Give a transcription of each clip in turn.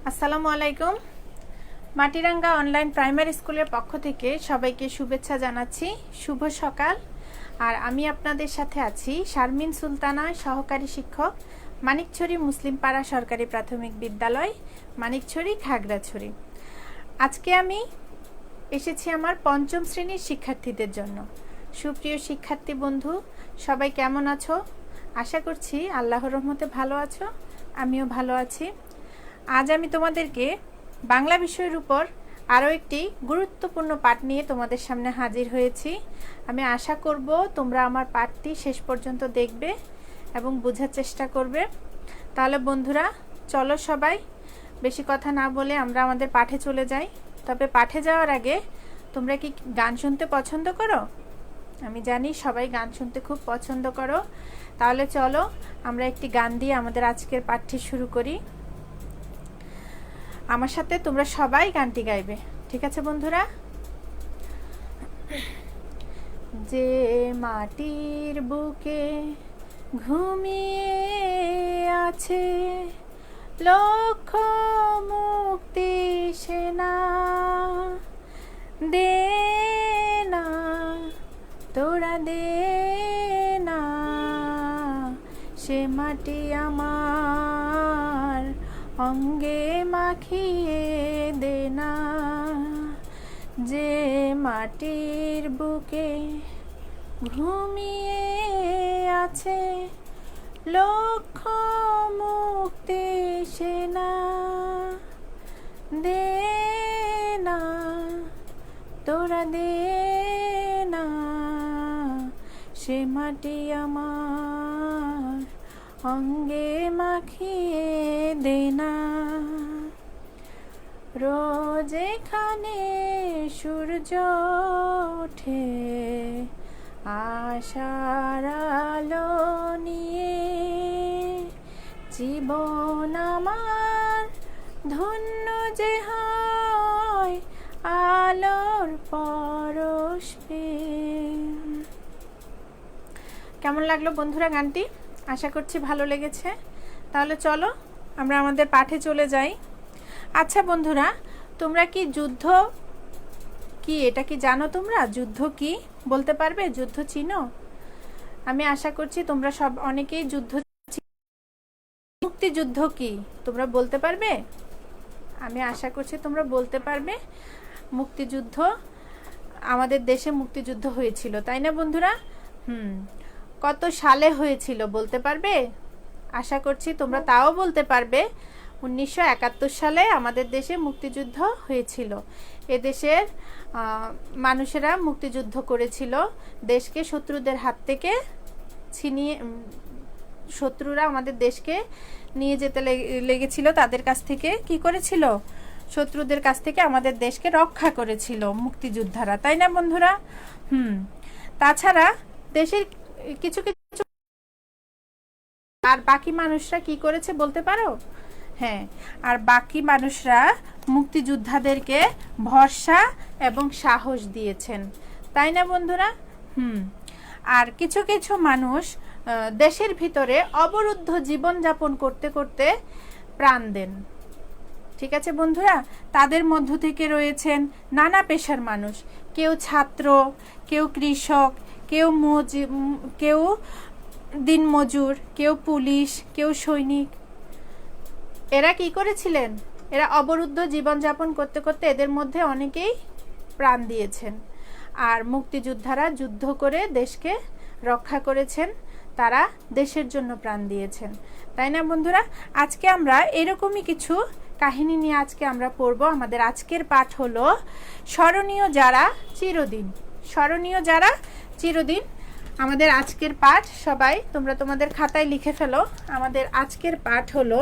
আসসালামু আলাইকুম। Matiranga online primary স্কুলের পক্ষ থেকে সবাইকে শুভেচ্ছা জানাচ্ছি। শুভ সকাল। আর আমি আপনাদের সাথে আছি শারমিন সুলতানা, সহকারী শিক্ষক, মানিকছড়ি মুসলিম পাড়া সরকারি প্রাথমিক বিদ্যালয়, মানিকছড়ি, খাগড়াছড়ি। আজকে আমি এসেছি আমার পঞ্চম শ্রেণীর শিক্ষার্থীদের জন্য। সুপ্রিয় শিক্ষার্থী বন্ধু, সবাই কেমন আছো? আশা করছি আল্লাহর রহমতে ভালো আছো, আমিও ভালো আছি। আজ আমি তোমাদেরকে বাংলা বিষয়ের উপর আরও একটি গুরুত্বপূর্ণ পাঠ নিয়ে তোমাদের সামনে হাজির হয়েছি। আমি আশা করব তোমরা আমার পাঠটি শেষ পর্যন্ত দেখবে এবং বোঝার চেষ্টা করবে। তাহলে বন্ধুরা, চলো সবাই বেশি কথা না বলে আমরা আমাদের পাঠে চলে যাই। তবে পাঠে যাওয়ার আগে তোমরা কি গান শুনতে পছন্দ করো? আমি জানি সবাই গান শুনতে খুব পছন্দ করো। তাহলে চলো আমরা একটি গান দিয়ে আমাদের আজকের পাঠটি শুরু করি। আমার সাথে তোমরা সবাই গানটি গাইবে, ঠিক আছে বন্ধুরা? যে মাটির বুকে ঘুমিয়ে আছে লক্ষ মুক্তি সেনা, দে না তোরা দে না, সে মাটি আমার অঙ্গে মাখিয়ে দে না। যে মাটির বুকে ঘুমিয়ে আছে লক্ষ মুক্তি সেনা, দে না তোরা দে না, সে মাটি আমার অঙ্গে মাখিয়ে দে না। রোজ এখানে সূর্য ওঠে আশার আলো নিয়ে, জীবন আমার ধন্য যে হয় আলোর পরশ পেয়ে। কেমন লাগলো বন্ধুরা গানটি? আশা করছি ভালো লেগেছে। তাহলে চলো আমরা আমাদের পাঠে চলে যাই। আচ্ছা বন্ধুরা, তোমরা কি যুদ্ধ কি এটা কি জানো? তোমরা যুদ্ধ কি বলতে পারবে? যুদ্ধ চিনো? আমি আশা করছি তোমরা সব অনেকেই যুদ্ধ। মুক্তিযুদ্ধ কি তোমরা বলতে পারবে? আমি আশা করছি তোমরা বলতে পারবে। মুক্তিযুদ্ধ, আমাদের দেশে মুক্তিযুদ্ধ হয়েছিল, তাই না বন্ধুরা? কত সালে হয়েছিল বলতে পারবে? আশা করছি তোমরা তাও বলতে পারবে। 1971 সালে আমাদের দেশে মুক্তিযুদ্ধ হয়েছিল। এদেশের মানুষেরা মুক্তিযুদ্ধ করেছিল, দেশকে শত্রুদের হাত থেকে ছিনিয়ে, শত্রুরা আমাদের দেশকে নিয়ে যেতে লেগেছিল, তাদের কাছ থেকে কি করেছিল? শত্রুদের কাছ থেকে আমাদের দেশকে রক্ষা করেছিল মুক্তিযোদ্ধারা, তাই না বন্ধুরা? তাছাড়া দেশের কিছু কিছু আর বাকি মানুষরা কি করেছে বলতে পারো? হ্যাঁ, আর বাকি মানুষরা মুক্তিযোদ্ধাদেরকে ভরসা এবং সাহস দিয়েছেন, তাই না বন্ধুরা? আর কিছু কিছু মানুষ দেশের ভিতরে অবরুদ্ধ জীবনযাপন করতে করতে প্রাণ দেন, ঠিক আছে বন্ধুরা? তাদের মধ্য থেকে রয়েছেন নানা পেশার মানুষ, কেউ ছাত্র, কেউ কৃষক, কেউ দিনমজুর, কেউ পুলিশ, কেউ সৈনিক। এরা কি করেছিলেন? এরা অবরুদ্ধ জীবনযাপন করতে করতে এদের মধ্যে অনেকেই প্রাণ দিয়েছেন। আর মুক্তিযোদ্ধারা যুদ্ধ করে দেশকে রক্ষা করেছেন, তারা দেশের জন্য প্রাণ দিয়েছেন, তাই না বন্ধুরা? আজকে আমরা এরকমই কিছু কাহিনী নিয়ে আজকে আমরা পড়ব। আমাদের আজকের পাঠ হলো স্মরণীয় যারা চিরদিন। স্মরণীয় যারা চিরদিন আমাদের আজকের পাঠ। সবাই তোমরা তোমাদের খাতায় লিখে ফেলো। আমাদের আজকের পাঠ হলো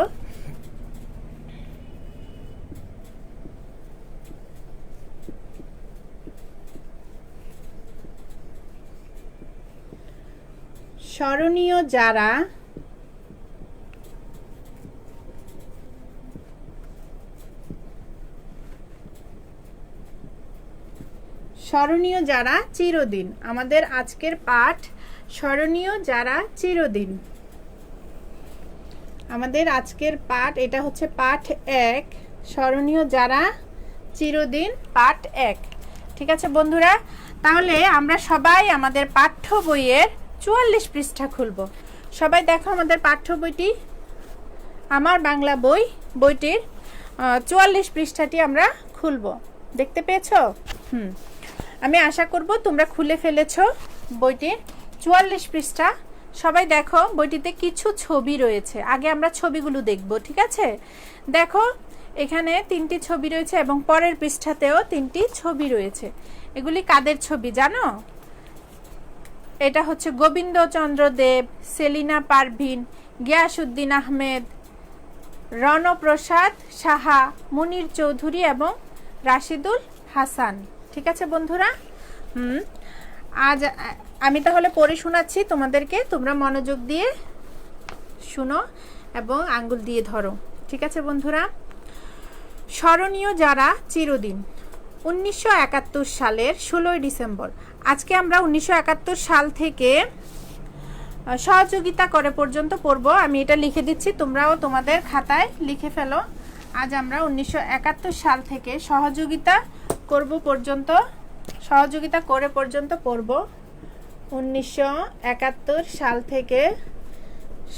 স্মরণীয় যারা স্মরণীয় যারা চিরদিন। আমাদের আজকের পাঠ স্মরণীয় যারা চিরদিন। আমাদের আজকের পাঠ, এটা হচ্ছে পাঠ 1, স্মরণীয় যারা চিরদিন পার্ট 1। ঠিক আছে বন্ধুরা, তাহলে আমরা সবাই আমাদের পাঠ্য বইয়ের 44 পৃষ্ঠা খুলব। সবাই দেখো আমাদের পাঠ্য বইটি, আমার বাংলা বইটির 44 পৃষ্ঠাটি আমরা খুলব। দেখতে পেয়েছো? আমি আশা করব তোমরা খুলে ফেলেছো বইটির 44 পৃষ্ঠা। সবাই দেখো, বইটিতে কিছু ছবি রয়েছে। আগে আমরা ছবিগুলো দেখব, ঠিক আছে? দেখো, এখানে 3টি ছবি রয়েছে এবং পরের পৃষ্ঠাতেও 3টি ছবি রয়েছে। এগুলি কাদের ছবি জানো? এটা হচ্ছে গোবিন্দচন্দ্র দেব, সেলিনা পারভিন, গিয়াসউদ্দিন আহমেদ, রণপ্রসাদ সাহা, মুনির চৌধুরী এবং রাশিদুল হাসান। ঠিক আছে বন্ধুরা? আজ আমি তাহলে পড়ে শোনাচ্ছি তোমাদেরকে, তোমরা মনোযোগ দিয়ে শুনো এবং আঙ্গুল দিয়ে ধরো। ঠিক আছে বন্ধুরা? স্মরণীয় যারা চিরদিন। 1971 সালের 16 ডিসেম্বর। আজকে আমরা 1971 সাল থেকে সহযোগিতা করে পর্যন্ত পড়ব। আমি এটা লিখে দিচ্ছি, তোমরাও তোমাদের খাতায় লিখে ফেলো। আজ আমরা 1971 সাল থেকে সহযোগিতা করে পর্যন্ত পড়ব। 1971 সাল থেকে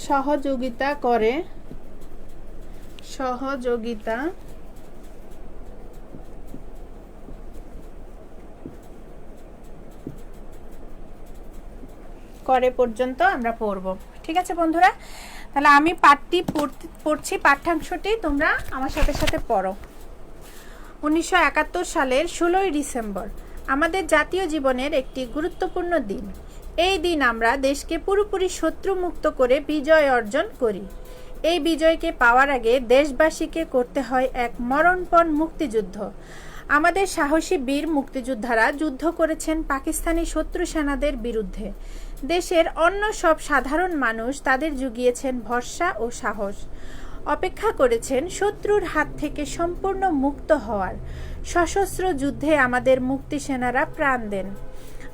সহযোগিতা করে পর্যন্ত আমরা পড়ব। ঠিক আছে বন্ধুরা? তাহলে আমি পাঠটি পড়ছি, পাঠ্যাংশটি তোমরা আমার সাথে সাথে পড়ো। 1971 সালের 16 ডিসেম্বর আমাদের জাতীয় জীবনের একটি গুরুত্বপূর্ণ দিন। এই দিন আমরা দেশকে পুরোপুরি শত্রুমুক্ত করে বিজয় অর্জন করি। এই বিজয়কে পাওয়ার আগে দেশবাসীকে করতে হয় এক মরণপণ মুক্তিযুদ্ধ। আমাদের সাহসী বীর মুক্তিযোদ্ধারা যুদ্ধ করেছেন পাকিস্তানি শত্রু সেনাদের বিরুদ্ধে। দেশের অন্য সব সাধারণ মানুষ তাদের জুগিয়েছেন ভরসা ও সাহস। অপেক্ষা করেছেন শত্রুর হাত থেকে সম্পূর্ণ মুক্ত হওয়ার। সশস্ত্র যুদ্ধে আমাদের মুক্তি সেনারা প্রাণ দেন,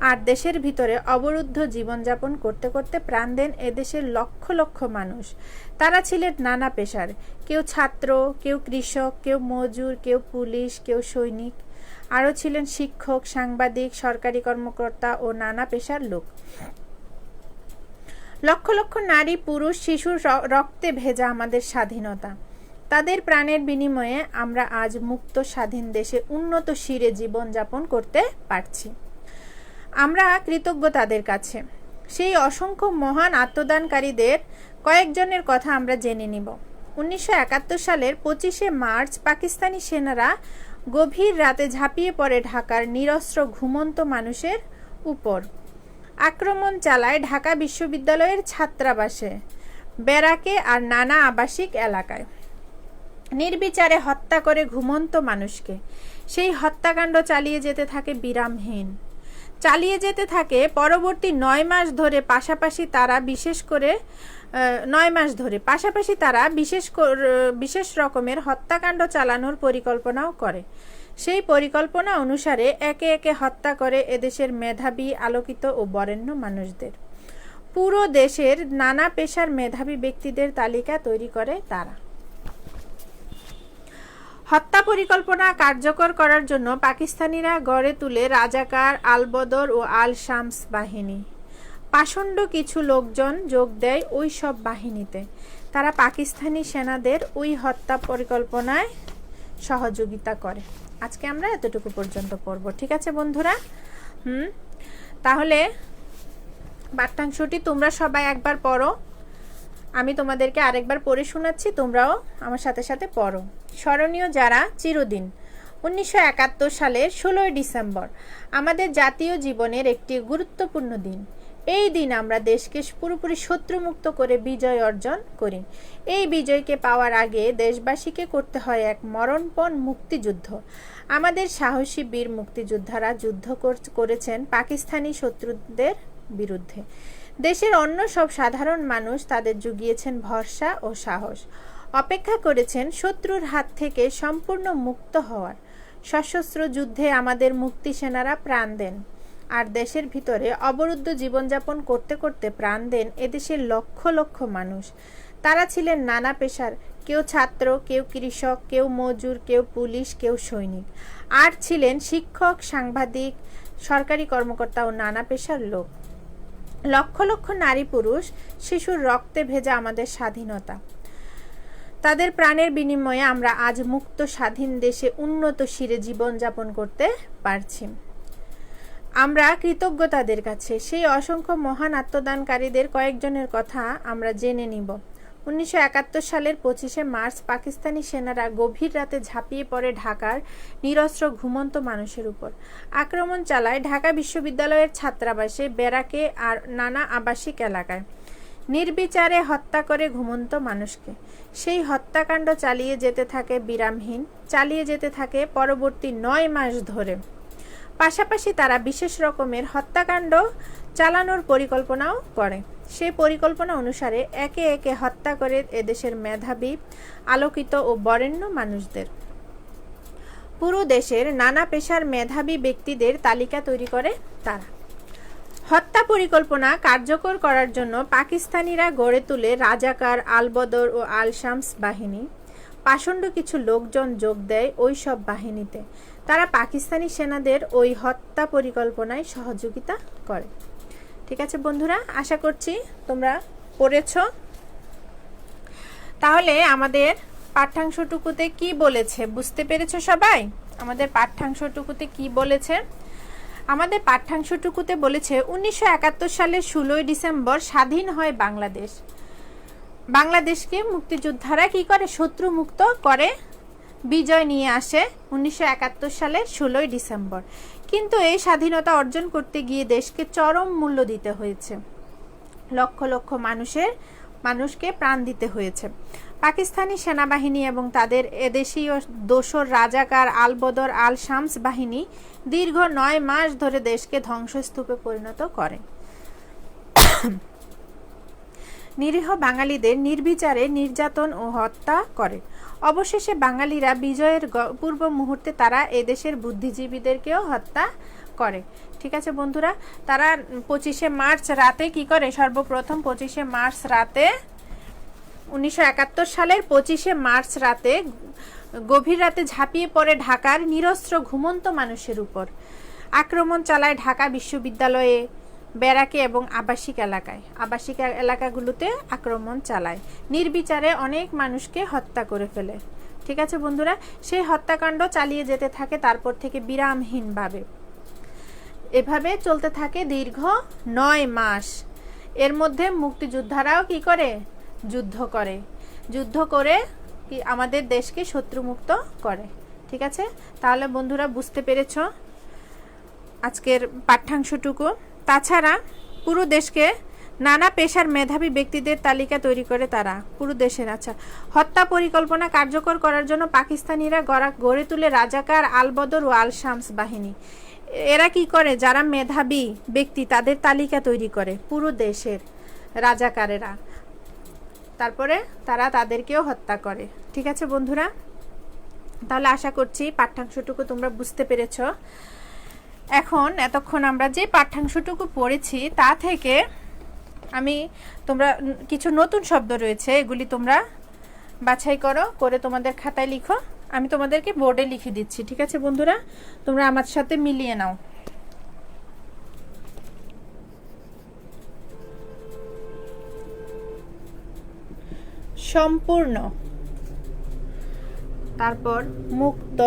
আর দেশের ভিতরে অবরুদ্ধ জীবনযাপন করতে করতে প্রাণ দেন এদেশের লক্ষ লক্ষ মানুষ। তারা ছিলেন নানা পেশার, কেউ ছাত্র, কেউ কৃষক, কেউ মজুর, কেউ পুলিশ, কেউ সৈনিক। আরও ছিলেন শিক্ষক, সাংবাদিক, সরকারি কর্মকর্তা ও নানা পেশার লোক। লক্ষ লক্ষ নারী, পুরুষ, শিশুর রক্তে ভেজা আমাদের স্বাধীনতা। তাদের প্রাণের বিনিময়ে আমরা আজ মুক্ত স্বাধীন দেশে উন্নত শিরে জীবনযাপন করতে পারছি। আমরা কৃতজ্ঞ তাদের কাছে। সেই অসংখ্য মহান আত্মদানকারীদের কয়েকজনের কথা আমরা জেনে নিব। 1971 সালের 25শে মার্চ পাকিস্তানি সেনারা গভীর রাতে ঝাঁপিয়ে পড়ে ঢাকার নিরস্ত্র ঘুমন্ত মানুষের উপর। আক্রমণ চালায় ঢাকা বিশ্ববিদ্যালয়ের ছাত্রাবাসে, ব্যারাকে আর নানা আবাসিক এলাকায়। নির্বিচারে হত্যা করে ঘুমন্ত মানুষকে। সেই হত্যাকাণ্ড চালিয়ে যেতে থাকে বিরামহীন। পরবর্তী 9 মাস ধরে পাশাপাশি তারা বিশেষ রকমের হত্যাকাণ্ড চালানোর পরিকল্পনাও করে। সেই পরিকল্পনা অনুসারে একে একে হত্যা করে এদেশের মেধাবী, আলোকিত ও বরেণ্য মানুষদের। পুরো দেশের নানা পেশার মেধাবী ব্যক্তিদের তালিকা তৈরি করে তারা। হত্যা পরিকল্পনা কার্যকর করার জন্য পাকিস্তানিরা গড়ে তুলে রাজাকার, আল-বদর ও আল-শামস বাহিনী। পাষণ্ড কিছু লোকজন যোগ দেয় ওই সব বাহিনীতে। তারা পাকিস্তানি সেনাদের ওই হত্যা পরিকল্পনায় সহযোগিতা করে। আজকে আমরা এতটুকু পর্যন্ত পড়ব। ঠিক আছে বন্ধুরা? তাহলে পাঠ্যাংশটি তোমরা সবাই একবার পড়ো। আমি তোমাদেরকে আরেকবার পড়ে শোনাচ্ছি, তোমরাও আমার সাথে সাথে পড়ো। স্মরণীয় যারা চিরদিন। 1971 সালের 16 ডিসেম্বর আমাদের জাতীয় জীবনের একটি গুরুত্বপূর্ণ দিন। এই দিন আমরা দেশকে পুরোপুরি শত্রুমুক্ত করে বিজয় অর্জন করি। এই বিজয়কে পাওয়ার আগে দেশবাসীকে করতে হয় এক মরণপণ মুক্তিযুদ্ধ। আমাদের সাহসী বীর মুক্তিযোদ্ধারা যুদ্ধ করেছেন পাকিস্তানি শত্রুদের বিরুদ্ধে। দেশের অন্য সব সাধারণ মানুষ তাদের জুগিয়েছেন ভরসা ও সাহস। অপেক্ষা করেছেন শত্রুর হাত থেকে সম্পূর্ণ মুক্ত হওয়ার। সশস্ত্র যুদ্ধে আমাদের মুক্তি সেনারা প্রাণ দেন, আর দেশের ভিতরে অবরুদ্ধ জীবনযাপন করতে করতে প্রাণ দেন এদেশের লক্ষ লক্ষ মানুষ। তারা ছিলেন নানা পেশার, কেউ ছাত্র, কেউ কৃষক, কেউ মজুর, কেউ পুলিশ, কেউ সৈনিক। আর ছিলেন শিক্ষক, সাংবাদিক, সরকারি কর্মকর্তা ও নানা পেশার লোক। লক্ষ লক্ষ নারী পুরুষ শিশুর রক্তে ভেজা আমাদের স্বাধীনতা। তাদের প্রাণের বিনিময়ে আমরা আজ মুক্ত স্বাধীন দেশে উন্নত শিরে জীবনযাপন করতে পারছি। আমরা কৃতজ্ঞ তাদের কাছে। সেই অসংখ্য মহান আত্মদানকারীদের কয়েকজনের কথা আমরা জেনে নিব। 1971 সালের 25শে মার্চ পাকিস্তানি সেনারা গভীর রাতে ঝাঁপিয়ে পড়ে ঢাকার নিরস্ত্র ঘুমন্ত মানুষের উপর। আক্রমণ চালায় ঢাকা বিশ্ববিদ্যালয়ের ছাত্রাবাসে, ব্যারাকে আর নানা আবাসিক এলাকায়। নির্বিচারে হত্যা করে ঘুমন্ত মানুষকে। সেই হত্যাকাণ্ড চালিয়ে যেতে থাকে বিরামহীন, চালিয়ে যেতে থাকে পরবর্তী 9 মাস ধরে। পাশাপাশি তারা বিশেষ রকমের হত্যাকাণ্ড চালানোর পরিকল্পনাও করে। সেই পরিকল্পনা অনুসারে একে একে হত্যা করে এদেশের মেধাবী, আলোকিত ও বরেণ্য মানুষদের। পুরো দেশের নানা পেশার মেধাবী ব্যক্তিদের তালিকা তৈরি করে তারা। হত্যা পরিকল্পনা কার্যকর করার জন্য পাকিস্তানিরা গড়ে তুলে রাজাকার, আলবদর ও আল শামস বাহিনী। পাষণ্ড কিছু লোকজন যোগ দেয় ওই সব বাহিনীতে। তারা পাকিস্তানি সেনাদের ওই হত্যা পরিকল্পনায় সহযোগিতা করে। ঠিক আছে বন্ধুরা, আশা করছি তোমরা পড়েছ। তাহলে আমাদের পাঠ্যাংশটুকুতে কি বলেছে বুঝতে পেরেছো সবাই? আমাদের পাঠ্যাংশটুকুতে কি বলেছে? আমাদের পাঠ্যাংশটুকুতে বলেছে 1971 সালের 16ই ডিসেম্বর স্বাধীন হয় বাংলাদেশ। বাংলাদেশকে মুক্তিযোদ্ধারা কি করে? শত্রু মুক্ত করে বিজয় নিয়ে আসে 1971 সালের 16ই ডিসেম্বর। কিন্তু এই স্বাধীনতা অর্জন করতে গিয়ে দেশকে চরম মূল্য দিতে হয়েছে। লক্ষ লক্ষ মানুষকে প্রাণ দিতে হয়েছে। পাকিস্তানি সেনাবাহিনী এবং তাদের এদেশীয় দোসর রাজাকার, আলবদর, আল শামস বাহিনী দীর্ঘ 9 মাস ধরে দেশকে ধ্বংসস্তূপে পরিণত করে। নিরীহ বাঙালিদের নির্বিচারে নির্যাতন ও হত্যা করে। অবশেষে বাঙালিরা বিজয়ের পূর্ব মুহূর্তে তারা এদেশের বুদ্ধিজীবীদেরকেও হত্যা করে। ঠিক আছে বন্ধুরা, তারা 25শে মার্চ রাতে কি করে? সর্বপ্রথম 25শে মার্চ রাতে 1971 সালের 25শে মার্চ রাতে গভীর রাতে ঝাঁপিয়ে পড়ে ঢাকার নিরস্ত্র ঘুমন্ত মানুষের উপর। আক্রমণ চালায় ঢাকা বিশ্ববিদ্যালয়ে, ব্যারাকে এবং আবাসিক এলাকায়। আবাসিক এলাকাগুলোতে আক্রমণ চালায়। নির্বিচারে অনেক মানুষকে হত্যা করে ফেলে। ঠিক আছে বন্ধুরা, সেই হত্যাকাণ্ড চালিয়ে যেতে থাকে তারপর থেকে বিরামহীনভাবে। এভাবে চলতে থাকে দীর্ঘ 9 মাস। এর মধ্যে মুক্তিযোদ্ধারাও কি করে? যুদ্ধ করে কি আমাদের দেশকে শত্রুমুক্ত করে। ঠিক আছে, তাহলে বন্ধুরা বুঝতে পেরেছ আজকের পাঠ্যাংশটুকু। তাছাড়া পুরো দেশকে নানা পেশার মেধাবী ব্যক্তিদের তালিকা তৈরি করে তারা পুরো দেশের। আচ্ছা, হত্যা পরিকল্পনা কার্যকর করার জন্য পাকিস্তানিরা গড়ে তুলে রাজাকার, আলবদর ও আল শামস বাহিনী। এরা কি করে? যারা মেধাবী ব্যক্তি তাদের তালিকা তৈরি করে পুরো দেশের রাজাকারেরা। তারপরে তারা তাদেরকেও হত্যা করে। ঠিক আছে বন্ধুরা, তাহলে আশা করছি পাঠ্যাংশটুকু তোমরা বুঝতে পেরেছ। এখন এতক্ষণ আমরা যে পাঠ্যাংশটুকু পড়েছি তা থেকে তোমরা কিছু নতুন শব্দ রয়েছে, এগুলি তোমরা বাছাই করে তোমাদের খাতায় লিখো। আমি তোমাদেরকে বোর্ডে লিখে দিচ্ছি। ঠিক আছে বন্ধুরা, তোমরা আমার সাথে মিলিয়ে নাও। সম্পূর্ণ, তারপর মুক্ত,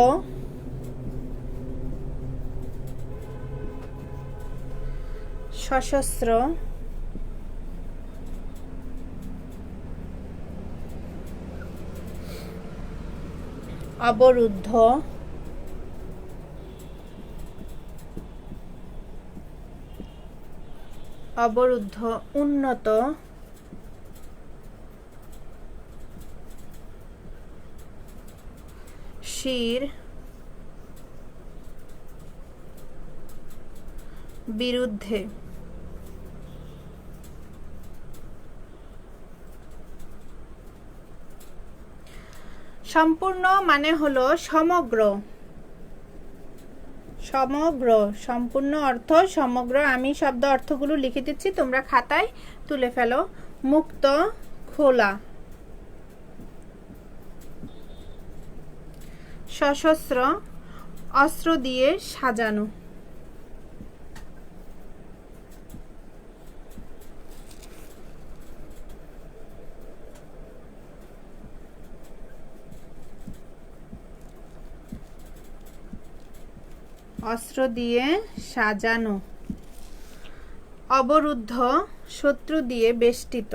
সশস্ত্র, অবরুদ্ধ, উন্নত, শির, বিরুদ্ধে। সম্পূর্ণ মানে হলো সমগ্র। সম্পূর্ণ অর্থ সমগ্র। আমি শব্দ অর্থগুলো লিখে দিচ্ছি, তোমরা খাতায় তুলে ফেলো। মুক্ত, খোলা। সশস্ত্র অস্ত্র দিয়ে সাজানো। অস্ত্র দিয়ে সাজানো। অবরুদ্ধ শত্রু দিয়ে বেষ্টিত।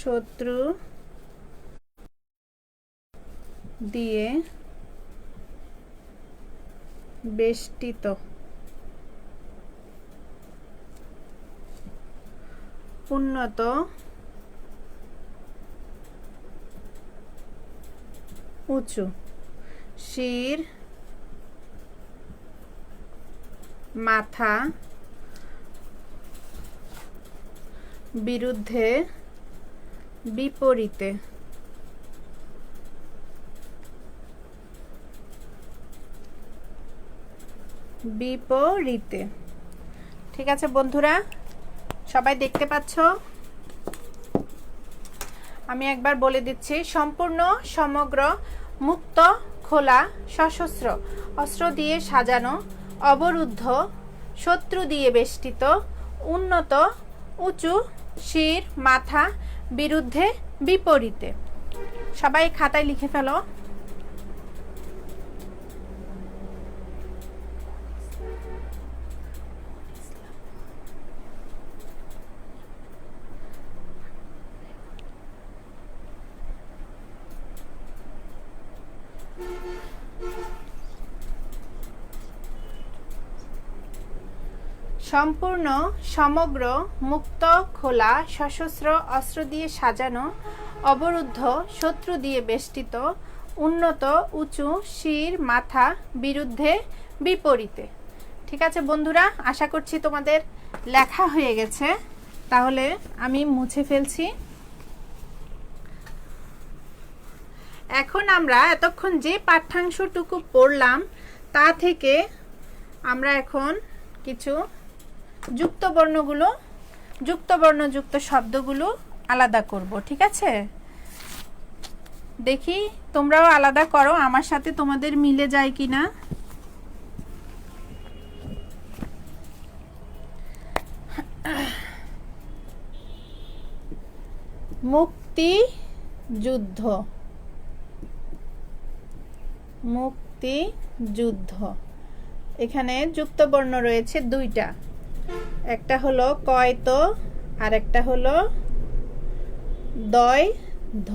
শত্রু দিয়ে বেষ্টিত। উন্নত উঁচু। শির মাথা বিরুদ্ধে বিপরীতে। বিপরীতে। ঠিক আছে বন্ধুরা, সবাই দেখতে পাচ্ছ? আমি একবার বলে দিচ্ছি। সম্পূর্ণ, সমগ্র, মুক্ত, খোলা, সশস্ত্র, অস্ত্র দিয়ে সাজানো, অবরুদ্ধ, শত্রু দিয়ে বেষ্টিত, উন্নত, উঁচু, শির মাথা বিরুদ্ধে বিপরীতে। সবাই খাতায় লিখে ফেলো। সম্পূর্ণ, সমগ্র, মুক্ত, খোলা, সশস্ত্র, অস্ত্র দিয়ে সাজানো, অবরুদ্ধ, শত্রু দিয়ে বেষ্টিত, উন্নত, উঁচু, শির মাথা বিরুদ্ধে বিপরীতে। ঠিক আছে বন্ধুরা, আশা করছি তোমাদের লেখা হয়ে গেছে। তাহলে আমি মুছে ফেলছি। এখন আমরা এতক্ষণ যে পাঠ্যাংশটুকু পড়লাম তা থেকে আমরা এখন কিছু যুক্ত শব্দগুলো আলাদা করব। ঠিক আছে, দেখি তোমরাও আলাদা করো, আমার সাথে তোমাদের মিলে যায় কিনা। মুক্তিযুদ্ধ। মুক্তিযুদ্ধ। এখানে যুক্ত বর্ণ রয়েছে দুইটা, একটা হলো কয়ত আর একটা হলো দয় ধ,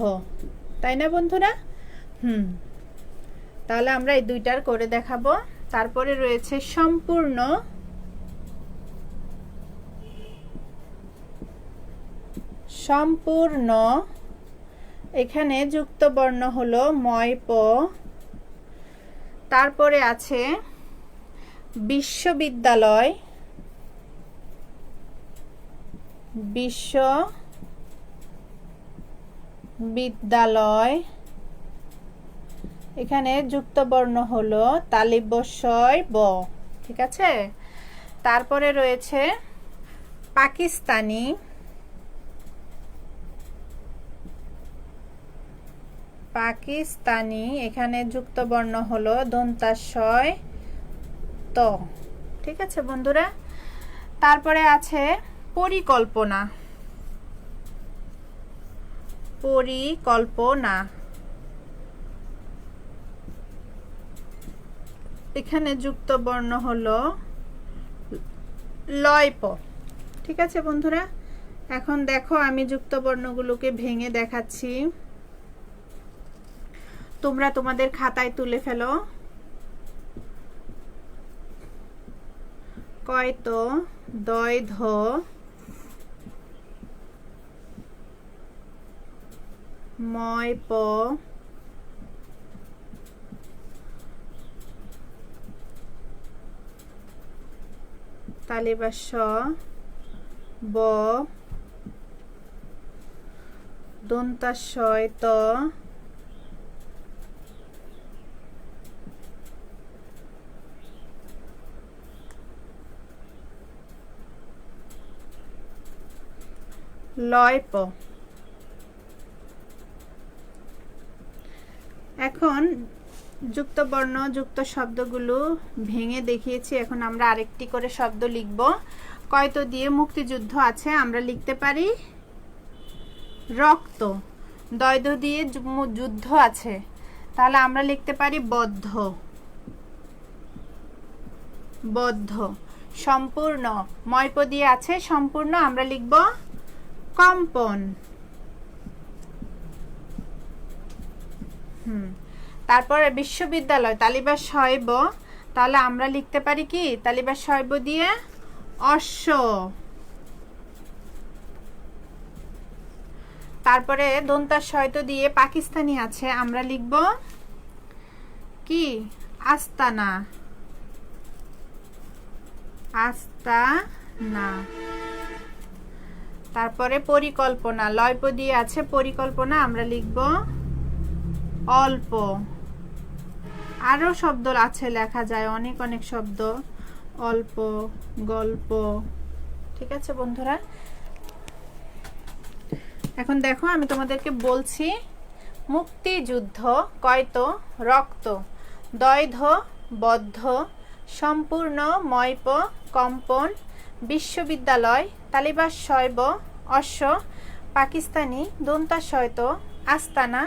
তাই না বন্ধুরা? তাহলে আমরা এই দুইটার করে দেখাবো। তারপরে রয়েছে সম্পূর্ণ। সম্পূর্ণ, এখানে যুক্ত বর্ণ হলো ময় প। তারপরে আছে বিশ্ববিদ্যালয়। বিশ্ববিদ্যালয়, এখানে যুক্ত বর্ণ হলো তালিবস্যয় ব। ঠিক আছে, তারপরে রয়েছে পাকিস্তানি। পাকিস্তানি, এখানে যুক্ত বর্ণ হলো দন্তাস্যয় ত। ঠিক আছে বন্ধুরা, তারপরে আছে পরিকল্পনা। পরিকল্পনা, এখানে যুক্ত বর্ণ হলো লয় প। ঠিক আছে বন্ধুরা, এখন দেখো আমি যুক্ত বর্ণগুলোকে ভেঙে দেখাচ্ছি, তোমরা তোমাদের খাতায় তুলে ফেলো। কয়ত, দয় ধ, ময় প, তালিবাস্য ব, দন্তাস্যয় ত, লয় প। এখন যুক্ত বর্ণ যুক্ত শব্দগুলো ভেঙে দেখিয়েছি। এখন আমরা আরেকটি করে শব্দ লিখব। কয়তো দিয়ে মুক্তিযুদ্ধ আছে, আমরা লিখতে পারি রক্ত। দয়দ দিয়ে যুদ্ধ আছে, তাহলে আমরা লিখতে পারি বদ্ধ। বদ্ধ। সম্পূর্ণ, ময়প দিয়ে আছে সম্পূর্ণ, আমরা লিখব কম্পন। তারপরে বিশ্ববিদ্যালয়, তালিবাস শয়ব, তাহলে আমরা লিখতে পারি কি তালিবাস শয়ব দিয়ে অশ্ব। তারপরে দন্তাস শয়ত দিয়ে পাকিস্তানি আছে, আমরা লিখব কি আস্তানা। আস্তানা। তারপরে পরিকল্পনা, লয়প দিয়ে আছে পরিকল্পনা, আমরা লিখব অল্প। আরো শব্দ আছে লেখা যায়, অনেক অনেক শব্দ, অল্প, গল্প। ঠিক আছে বন্ধুরা, এখন দেখো আমি তোমাদেরকে বলছি। মুক্তিযুদ্ধ, কয়তো রক্ত, দয়ধ বদ্ধ, সম্পূর্ণ ময়প কম্পন, বিশ্ববিদ্যালয় তালিবাস শয়ব অশ্ব, পাকিস্তানি দন্তাস শয়ত আস্তানা,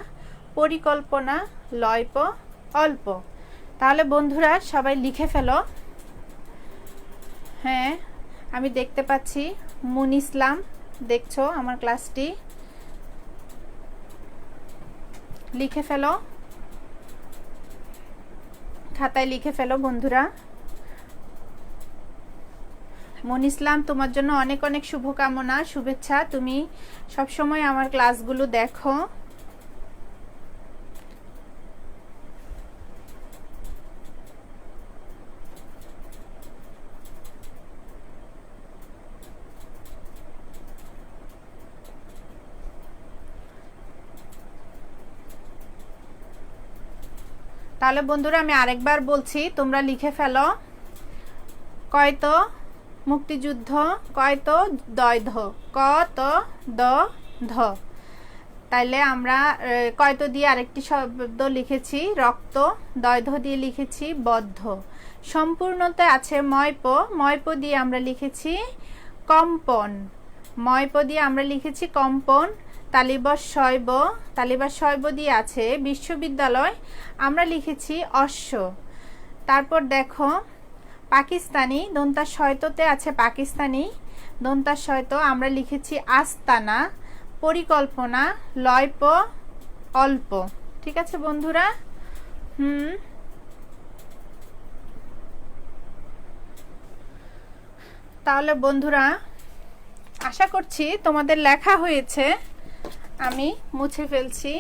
পরিকল্পনা লয়প অল্প। তাহলে বন্ধুরা সবাই লিখে ফেলো। হ্যাঁ, আমি দেখতে পাচ্ছি মুন ইসলাম দেখছো আমার ক্লাসটি। লিখে ফেলো, খাতায় লিখে ফেলো বন্ধুরা। মুন ইসলাম, তোমার জন্য অনেক অনেক শুভকামনা, শুভেচ্ছা। তুমি সবসময় আমার ক্লাসগুলো দেখো। তাহলে বন্ধুরা আমি আরেকবার বলছি, তোমরা লিখে ফেলো। কয়তো মুক্তিযুদ্ধ, কয়তো দয়ধ, ক ত দ ধ। তাইলে আমরা কয়তো দিয়ে আরেকটি শব্দ লিখেছি রক্ত, দয়ধ দিয়ে লিখেছি বদ্ধ। সম্পূর্ণতে আছে ময়প, ময়প দিয়ে আমরা লিখেছি কম্পন। ময়প দিয়ে আমরা লিখেছি কম্পন। তালিবাস শয়ব, তালিবাস শয়ব দিয়ে আছে বিশ্ববিদ্যালয়, আমরা লিখেছি অশ্ব। তারপর দেখো পাকিস্তানি, দন্তাস শয়ততে আছে পাকিস্তানি, দন্তাস শয়ত, আমরা লিখেছি আস্তানা, পরিকল্পনা লয়প অল্প। ঠিক আছে বন্ধুরা? তাহলে বন্ধুরা আশা করছি তোমাদের লেখা হয়েছে। আমি মুছে ফেলছি।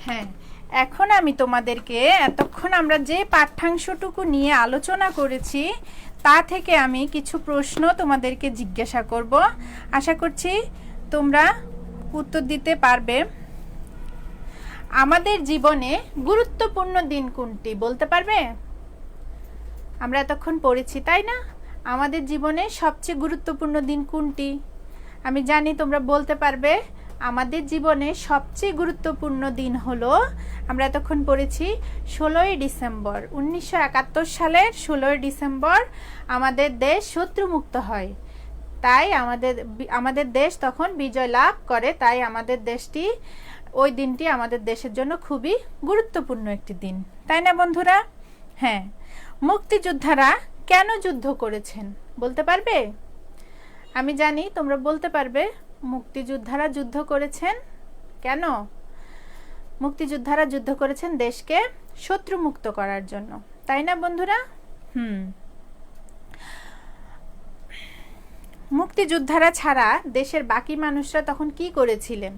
হ্যাঁ, এখন আমি তোমাদেরকে এতক্ষণ আমরা যে পাঠ্যাংশটুকু নিয়ে আলোচনা করেছি তা থেকে আমি কিছু প্রশ্ন তোমাদেরকে জিজ্ঞাসা করব। আশা করছি তোমরা উত্তর দিতে পারবে। আমাদের জীবনে গুরুত্বপূর্ণ দিন কোনটি বলতে পারবে? আমরা এতক্ষণ পড়েছি তাই না, আমাদের জীবনে সবচেয়ে গুরুত্বপূর্ণ দিন কোনটি? আমি জানি তোমরা বলতে পারবে আমাদের জীবনে সবচেয়ে গুরুত্বপূর্ণ দিন হলো, আমরা এতক্ষণ পড়েছি 16ই ডিসেম্বর। 1971 সালের 16ই ডিসেম্বর আমাদের দেশ শত্রুমুক্ত হয়। তাই আমাদের দেশ তখন বিজয় লাভ করে। তাই আমাদের দেশটি, ওই দিনটি আমাদের দেশের জন্য খুবই গুরুত্বপূর্ণ একটি দিন, তাই না বন্ধুরা? হ্যাঁ, মুক্তিযোদ্ধারা কেন যুদ্ধ করেছেন বলতে পারবে? আমি জানি তোমরা বলতে পারবে মুক্তিযোদ্ধারা যুদ্ধ করেছেন কেন? মুক্তিযোদ্ধারা যুদ্ধ করেছেন দেশকে শত্রুমুক্ত করার জন্য, তাই না বন্ধুরা? মুক্তিযোদ্ধারা ছাড়া দেশের বাকি মানুষরা তখন কি করেছিলেন?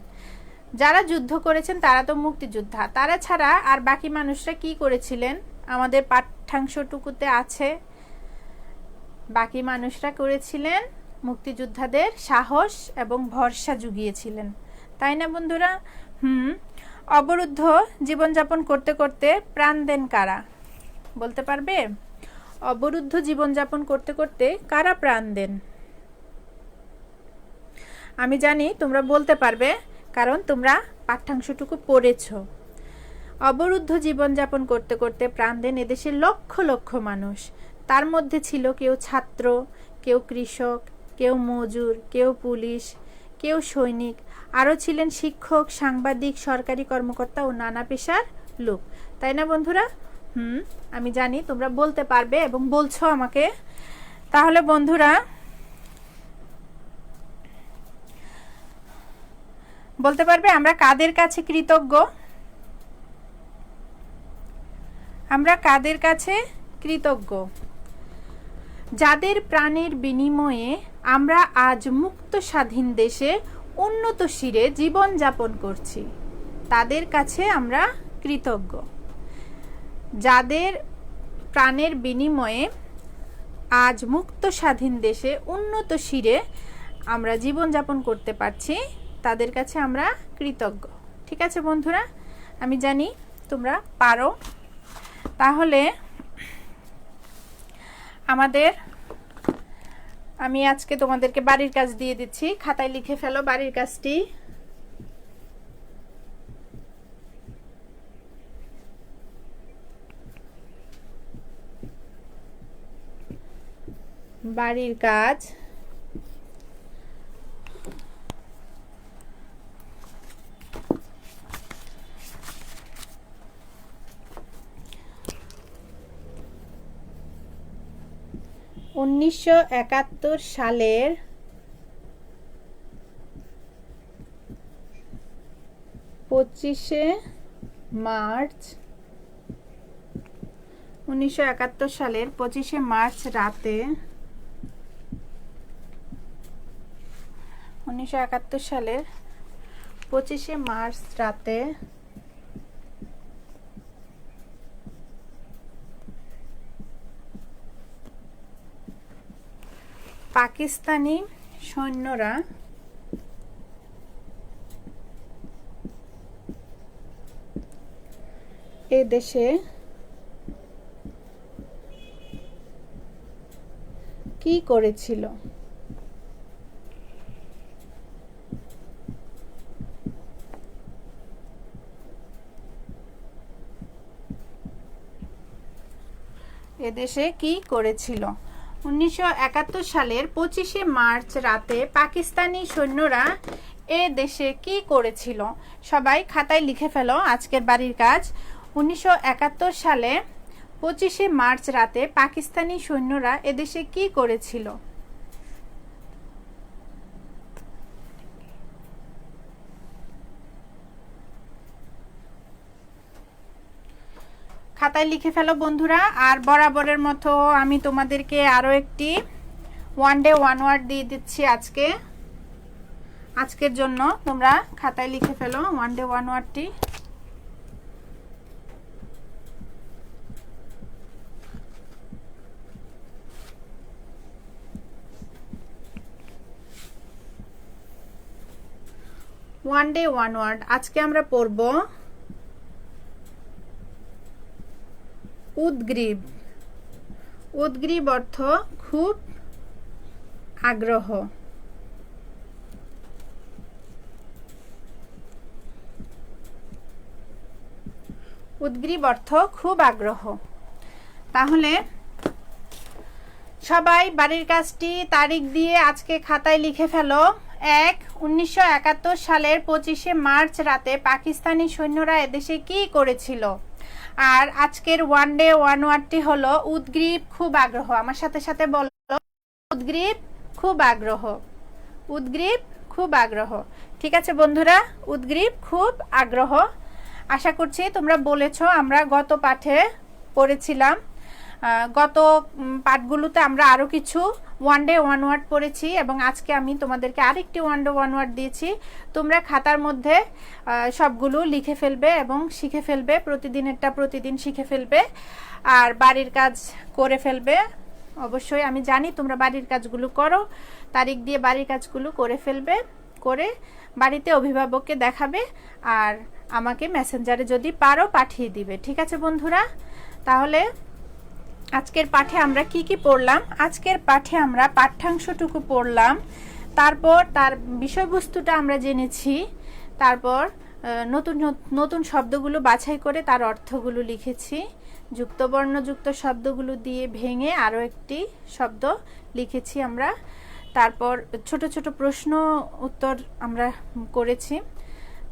যারা যুদ্ধ করেছেন তারা তো মুক্তিযোদ্ধা, তারা ছাড়া আর বাকি মানুষরা কি করেছিলেন? আমাদের পাঠ্যাংশটুকুতে আছে। বাকি মানুষরা করেছিলেন মুক্তিযোদ্ধাদের সাহস এবং ভরসা জুগিয়েছিলেন, তাই না বন্ধুরা? অবরুদ্ধ জীবনযাপন করতে করতে প্রাণ দেন কারা বলতে পারবে? অবরুদ্ধ জীবনযাপন করতে করতে কারা প্রাণ দেন? আমি জানি তোমরা বলতে পারবে, কারণ তোমরা পাঠ্যাংশটুকু পড়েছো। অবরুদ্ধ জীবনযাপন করতে করতে প্রাণ দেন এদেশের লক্ষ লক্ষ মানুষ। তার মধ্যে ছিল কেউ ছাত্র, কেউ কৃষক, কেউ মজুর, কেউ পুলিশ, কেউ সৈনিক, আরও ছিলেন শিক্ষক, সাংবাদিক, সরকারি কর্মকর্তা ও নানা পেশার লোক। তাই না বন্ধুরা? আমি জানি তোমরা বলতে পারবে এবং বলছো আমাকে। তাহলে বন্ধুরা বলতে পারবে আমরা কাদের কাছে কৃতজ্ঞ? আমরা কাদের কাছে কৃতজ্ঞ? যাদের প্রাণের বিনিময়ে আমরা আজ মুক্ত স্বাধীন দেশে উন্নত শিরে জীবন যাপন করছি, তাদের কাছে আমরা কৃতজ্ঞ। যাদের প্রাণের বিনিময়ে আজ মুক্ত স্বাধীন দেশে উন্নত শিরে আমরা জীবন যাপন করতে পারছি, তাদের কাছে আমরা কৃতজ্ঞ। ঠিক আছে বন্ধুরা, আমি জানি তোমরা পারো। তাহলে আমি আজকে তোমাদেরকে বাড়ির কাজ দিয়ে দিচ্ছি, খাতায় লিখে ফেলো বাড়ির কাজটি। বাড়ির কাজ উনিশশো ৭১ সালের 25শে মার্চ 1971 সালের 25শে মার্চ রাতে 1971 সালের 25শে মার্চ রাতে পাকিস্তানি সৈন্যরা এ দেশে কি করেছিল? এদেশে কি করেছিল? 1971 সালের 25শে মার্চ রাতে পাকিস্তানি সৈন্যরা এ দেশে কি করেছিল? সবাই খাতায় লিখে ফেলো আজকের বাড়ির কাজ। 1971 সালে 25শে মার্চ রাতে পাকিস্তানি সৈন্যরা এদেশে কি করেছিল? খাতায় লিখে ফেলো বন্ধুরা। আর বরাবরের মতো আমি তোমাদেরকে আরও একটি ওয়ান ডে ওয়ান ওয়ার্ড দিয়ে দিচ্ছি আজকের জন্য। তোমরা খাতায় লিখে ফেলো ওয়ান ডে ওয়ান ওয়ার্ডটি। ওয়ান ডে ওয়ান ওয়ার্ড আজকে আমরা পড়ব উদ্গ্রীব। উদ্গ্রীব অর্থ খুব আগ্রহ। উদ্গ্রীব অর্থ খুব আগ্রহ। তাহলে সবাই বাড়ির কাজটি তারিখ দিয়ে আজকে খাতায় লিখে ফেলো। 1971 সালের 25শে মার্চ রাতে পাকিস্তানি সৈন্যরা এদেশে কি করেছিল? আর আজকের ওয়ান ডে ওয়ান ওয়ার্ডটি হলো উদ্গ্রীব খুব আগ্রহ। আমার সাথে সাথে বলো, উদ্গ্রীব খুব আগ্রহ। উদ্গ্রীব খুব আগ্রহ। ঠিক আছে বন্ধুরা, উদ্গ্রীব খুব আগ্রহ। আশা করছি তোমরা বলেছো। আমরা গত পাঠে পড়েছিলাম, গত পাঠগুলোতে আমরা আরও কিছু ওয়ান ডে ওয়ান ওয়ার্ড পড়েছি এবং আজকে আমি তোমাদেরকে আরেকটি ওয়ান ডে ওয়ান ওয়ার্ড দিয়েছি। তোমরা খাতার মধ্যে সবগুলো লিখে ফেলবে এবং শিখে ফেলবে। প্রতিদিনেরটা প্রতিদিন শিখে ফেলবে আর বাড়ির কাজ করে ফেলবে। অবশ্যই আমি জানি তোমরা বাড়ির কাজগুলো করো। তারিখ দিয়ে বাড়ির কাজগুলো করে ফেলবে, করে বাড়িতে অভিভাবককে দেখাবে আর আমাকে মেসেঞ্জারে যদি পারো পাঠিয়ে দিবে। ঠিক আছে বন্ধুরা, তাহলে আজকের পাঠে আমরা কি কি পড়লাম? আজকের পাঠে আমরা পাঠ্যাংশটুকু পড়লাম, তারপর তার বিষয়বস্তুটা আমরা জেনেছি, তারপর নতুন নতুন শব্দগুলো বাছাই করে তার অর্থগুলো লিখেছি, যুক্তবর্ণযুক্ত শব্দগুলো দিয়ে ভেঙে আরও একটি শব্দ লিখেছি আমরা, তারপর ছোট ছোট প্রশ্ন উত্তর আমরা করেছি,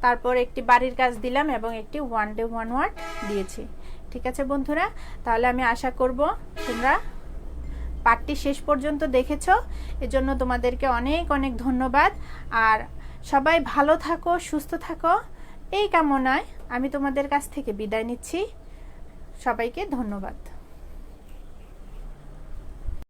তারপর একটি বাড়ির কাজ দিলাম এবং একটি ওয়ান ডে ওয়ান ওয়ার্ড দিয়েছি। ঠিক আছে বন্ধুরা, তাহলে আমি আশা করব তোমরা পাঠটি শেষ পর্যন্ত দেখেছো, এজন্য তোমাদেরকে অনেক অনেক ধন্যবাদ। আর সবাই ভালো থাকো, সুস্থ থাকো, এই কামনায় আমি তোমাদের কাছ থেকে বিদায় নিচ্ছি। সবাইকে ধন্যবাদ।